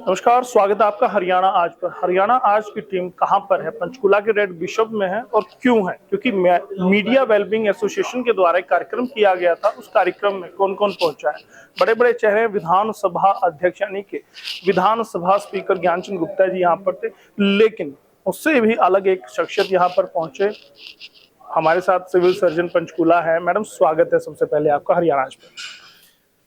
नमस्कार, स्वागत है आपका हरियाणा आज पर। हरियाणा आज की टीम कहां पर है? पंचकुला के रेड बिशप में है। और क्यों है? क्योंकि मीडिया वेलबींग एसोसिएशन के द्वारा एक कार्यक्रम किया गया था। उस कार्यक्रम में कौन कौन पहुंचा है? बड़े बड़े चेहरे विधानसभा अध्यक्ष यानी कि विधानसभा स्पीकर ज्ञानचंद गुप्ता जी यहाँ पर थे, लेकिन उससे भी अलग एक शख्सियत यहाँ पर पहुंचे। हमारे साथ सिविल सर्जन पंचकुला है। मैडम, स्वागत है सबसे पहले आपका हरियाणा आज पर।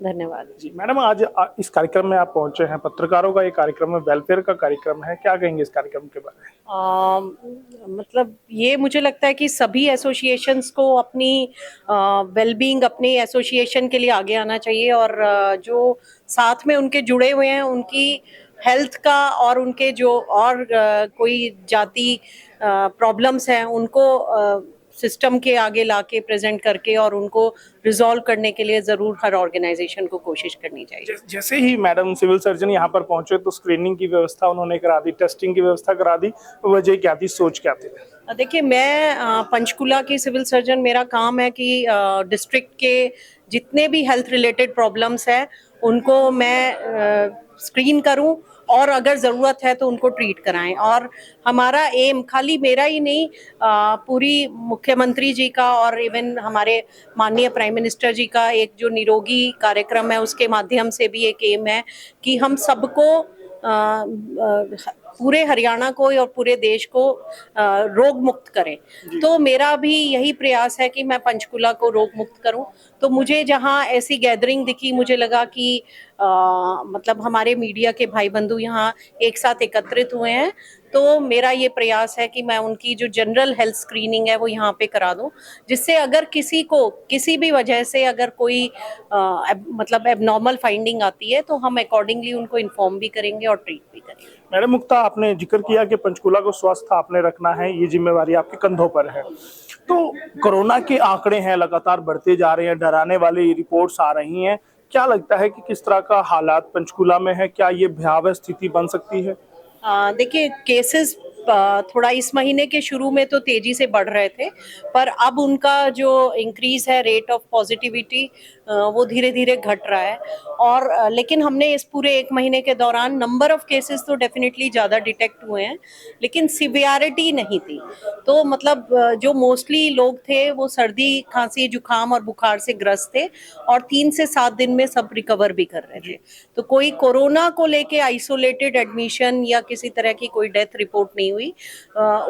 धन्यवाद जी मैडम, आज इस कार्यक्रम में आप पहुंचे हैं। पत्रकारों का ये कार्यक्रम है, वेलफेयर का कार्यक्रम है। क्या कहेंगे इस कार्यक्रम के बारे में? मतलब ये मुझे लगता है कि सभी एसोसिएशंस को अपनी वेलबींग अपने एसोसिएशन के लिए आगे आना चाहिए और जो साथ में उनके जुड़े हुए हैं उनकी हेल्थ का और उनके जो और कोई जाति प्रॉब्लम्स हैं उनको सिस्टम के आगे लाके प्रेजेंट करके और उनको रिजॉल्व करने के लिए जरूर हर ऑर्गेनाइजेशन को कोशिश करनी चाहिए। जैसे ही मैडम सिविल सर्जन यहाँ पर पहुंचे तो स्क्रीनिंग की व्यवस्था उन्होंने करा दी, टेस्टिंग की व्यवस्था करा दी। वजह क्या थी, सोच क्या थी? देखिए, मैं पंचकुला की सिविल सर्जन, मेरा काम है कि डिस्ट्रिक्ट के जितने भी हेल्थ रिलेटेड प्रॉब्लम्स हैं उनको मैं स्क्रीन करूं और अगर ज़रूरत है तो उनको ट्रीट कराएं। और हमारा एम खाली मेरा ही नहीं, पूरी मुख्यमंत्री जी का और इवन हमारे माननीय प्राइम मिनिस्टर जी का एक जो निरोगी कार्यक्रम है उसके माध्यम से भी एक एम है कि हम सबको पूरे हरियाणा को और पूरे देश को रोग मुक्त करें। तो मेरा भी यही प्रयास है कि मैं पंचकुला को रोग मुक्त करूं। तो मुझे जहां ऐसी गैदरिंग दिखी, मुझे लगा कि मतलब हमारे मीडिया के भाई बंधु यहाँ एक साथ एकत्रित हुए हैं, तो मेरा ये प्रयास है कि मैं उनकी जो जनरल हेल्थ स्क्रीनिंग है वो यहाँ पे करा दूं, जिससे अगर किसी को किसी भी वजह से अगर कोई मतलब एबनॉर्मल फाइंडिंग आती है तो हम अकॉर्डिंगली उनको इन्फॉर्म भी करेंगे और ट्रीट भी करेंगे। मैडम मुक्ता, आपने जिक्र किया कि पंचकुला को स्वस्थ आपने रखना है, ये जिम्मेवारी आपके कंधों पर है। तो कोरोना के आंकड़े हैं लगातार बढ़ते जा रहे हैं, डराने वाली रिपोर्ट्स आ रही हैं। क्या लगता है कि किस तरह का हालात पंचकुला में है? क्या ये भयावह स्थिति बन सकती है? देखिए, केसेस थोड़ा इस महीने के शुरू में तो तेजी से बढ़ रहे थे, पर अब उनका जो इंक्रीज है रेट ऑफ पॉजिटिविटी वो धीरे धीरे घट रहा है। और लेकिन हमने इस पूरे एक महीने के दौरान नंबर ऑफ केसेस तो डेफिनेटली ज़्यादा डिटेक्ट हुए हैं, लेकिन सिवियरिटी नहीं थी। तो मतलब जो मोस्टली लोग थे वो सर्दी खांसी जुकाम और बुखार से ग्रस्त थे और 3 से 7 दिन में सब रिकवर भी कर रहे थे। तो कोई कोरोना को लेके आइसोलेटेड एडमिशन या किसी तरह की कोई डेथ रिपोर्ट नहीं हुई।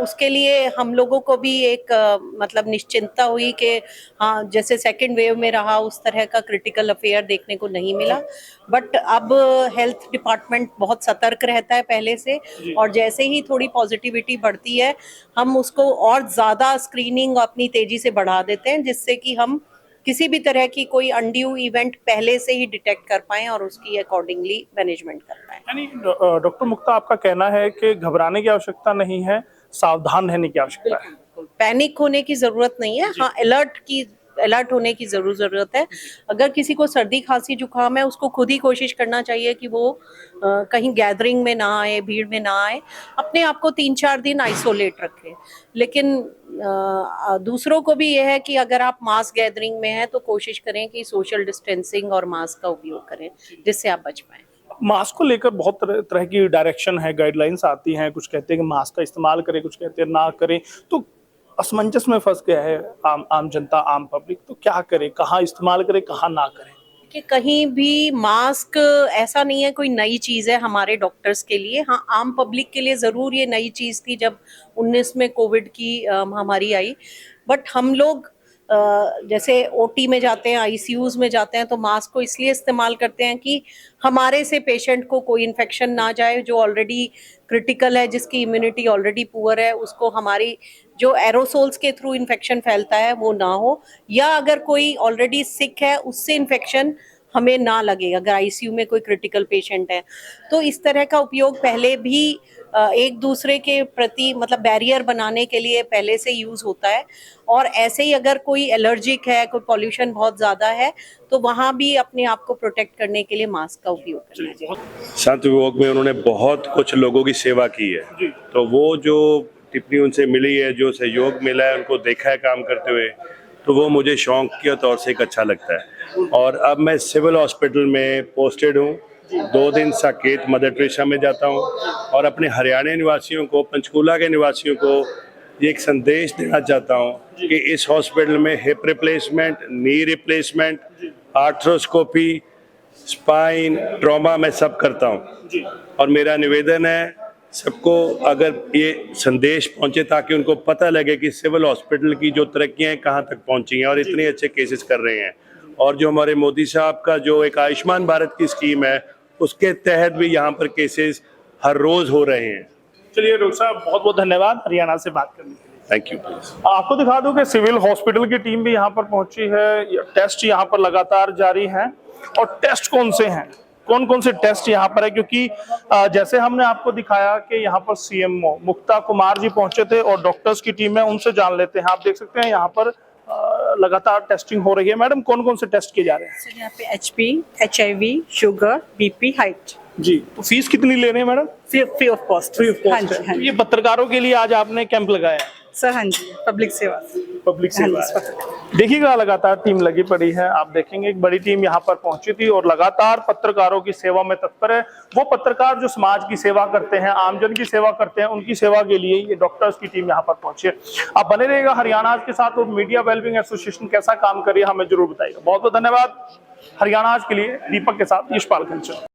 उसके लिए हम लोगों को भी एक मतलब निश्चिंतता हुई कि हाँ, जैसे सेकेंड वेव में रहा उस तरह का क्रिटिकल अफेयर देखने को नहीं मिला। बट अब हेल्थ डिपार्टमेंट बहुत सतर्क रहता है पहले से, और जैसे ही थोड़ी पॉजिटिविटी बढ़ती है हम उसको और ज़्यादा स्क्रीनिंग अपनी तेजी से बढ़ा देते हैं, जिससे कि हम किसी भी तरह की कोई अनड्यू इवेंट पहले से ही डिटेक्ट कर पाएं और उसकी अकॉर्डिंगली मैनेजमेंट कर पाएं। यानी डॉक्टर मुक्ता, आपका कहना है कि घबराने की आवश्यकता नहीं है, सावधान रहने की आवश्यकता है। पैनिक होने की जरूरत नहीं है, हाँ अलर्ट होने की जरूरत है। अगर किसी को सर्दी खांसी जुकाम है उसको खुद ही कोशिश करना चाहिए कि वो कहीं गैदरिंग में ना आए, भीड़ में ना आए, अपने आप को 3-4 दिन आइसोलेट रखें। लेकिन दूसरों को भी यह है कि अगर आप मास गैदरिंग में हैं तो कोशिश करें कि सोशल डिस्टेंसिंग और मास्क का उपयोग करें, जिससे आप बच पाएं। मास्क को लेकर बहुत तरह की डायरेक्शन है, गाइडलाइंस आती हैं। कुछ कहते हैं कि मास्क का इस्तेमाल करें, कुछ कहते हैं ना करें। तो असमंजस में फंस गया है आम जनता, आम पब्लिक। तो क्या करे, कहाँ इस्तेमाल करे, कहाँ ना करें? कि कहीं भी मास्क ऐसा नहीं है कोई नई चीज़ है हमारे डॉक्टर्स के लिए। हाँ, आम पब्लिक के लिए ज़रूर ये नई चीज़ थी जब 19 में कोविड की महामारी आई। बट हम लोग जैसे ओटी में जाते हैं, आईसीयूज में जाते हैं, तो मास्क को इसलिए इस्तेमाल करते हैं कि हमारे से पेशेंट को कोई इन्फेक्शन ना जाए, जो ऑलरेडी क्रिटिकल है, जिसकी इम्यूनिटी ऑलरेडी पुअर है, उसको हमारी जो एरोसोल्स के थ्रू इन्फेक्शन फैलता है वो ना हो, या अगर कोई ऑलरेडी सिक है उससे इन्फेक्शन हमें ना लगे अगर आईसीयू में कोई क्रिटिकल पेशेंट है। तो इस तरह का उपयोग पहले भी एक दूसरे के प्रति मतलब बैरियर बनाने के लिए पहले से यूज होता है। और ऐसे ही अगर कोई एलर्जिक है, कोई पॉल्यूशन बहुत ज़्यादा है, तो वहाँ भी अपने आप को प्रोटेक्ट करने के लिए मास्क का उपयोग करना चाहिए। शांति विभाग में उन्होंने बहुत कुछ लोगों की सेवा की है, तो वो जो टिप्पणी उनसे मिली है, जो सहयोग मिला है, उनको देखा है काम करते हुए, तो वो मुझे शौक के तौर से एक अच्छा लगता है। और अब मैं सिविल हॉस्पिटल में पोस्टेड हूँ 2 दिन साकेत मदर टेरेसा में जाता हूँ और अपने हरियाणा निवासियों को, पंचकूला के निवासियों को ये एक संदेश देना चाहता हूँ कि इस हॉस्पिटल में hip replacement, knee replacement, arthroscopy, spine, trauma मैं सब करता हूँ। और मेरा निवेदन है सबको, अगर ये संदेश पहुंचे ताकि उनको पता लगे कि सिविल हॉस्पिटल की जो तरक्कियां कहाँ तक पहुंची हैं और इतने अच्छे केसेस कर रहे हैं, और जो हमारे मोदी साहब का जो एक आयुष्मान भारत की स्कीम है उसके तहत भी यहाँ पर केसेस हर रोज हो रहे हैं। चलिए डॉक्टर साहब, बहुत बहुत धन्यवाद हरियाणा से बात करने के लिए। Thank you. प्लीज आपको दिखा दूं कि सिविल हॉस्पिटल की टीम भी यहाँ पर पहुंची है। टेस्ट यहाँ पर लगातार जारी हैं। और टेस्ट कौन से हैं, कौन कौन से टेस्ट यहाँ पर है, क्योंकि जैसे हमने आपको दिखाया कि यहाँ पर सीएमओ मुक्ता कुमार जी पहुंचे थे और डॉक्टर्स की टीम है, उनसे जान लेते हैं। आप देख सकते हैं यहाँ पर लगातार टेस्टिंग हो रही है। मैडम, कौन कौन से टेस्ट किए जा रहे हैं? सर यहाँ पे HP, HIV, शुगर, BP, हाइट। जी, तो फीस कितनी ले रहे हैं madam? Free of cost. Free of हाँ कॉस्ट जी, हाँ है। जी। ये पत्रकारों के लिए आज आपने कैंप लगाया है? सर हाँ जी, पब्लिक सेवा। पब्लिक सेवा हाँ है। जी, देखिएगा, लगातार टीम लगी पड़ी है। आप देखेंगे एक बड़ी टीम यहाँ पर पहुंची थी और लगातार पत्रकारों की सेवा में तत्पर है। वो पत्रकार जो समाज की सेवा करते हैं, आमजन की सेवा करते हैं, उनकी सेवा के लिए ये डॉक्टर्स की टीम यहाँ पर पहुंची है। आप बने रहिएगा हरियाणा आज के साथ, और मीडिया वेलबिंग एसोसिएशन कैसा काम कर रही है हमें जरूर बताइएगा। बहुत बहुत धन्यवाद। हरियाणा आज के लिए दीपक के साथ यशपाल कंचन।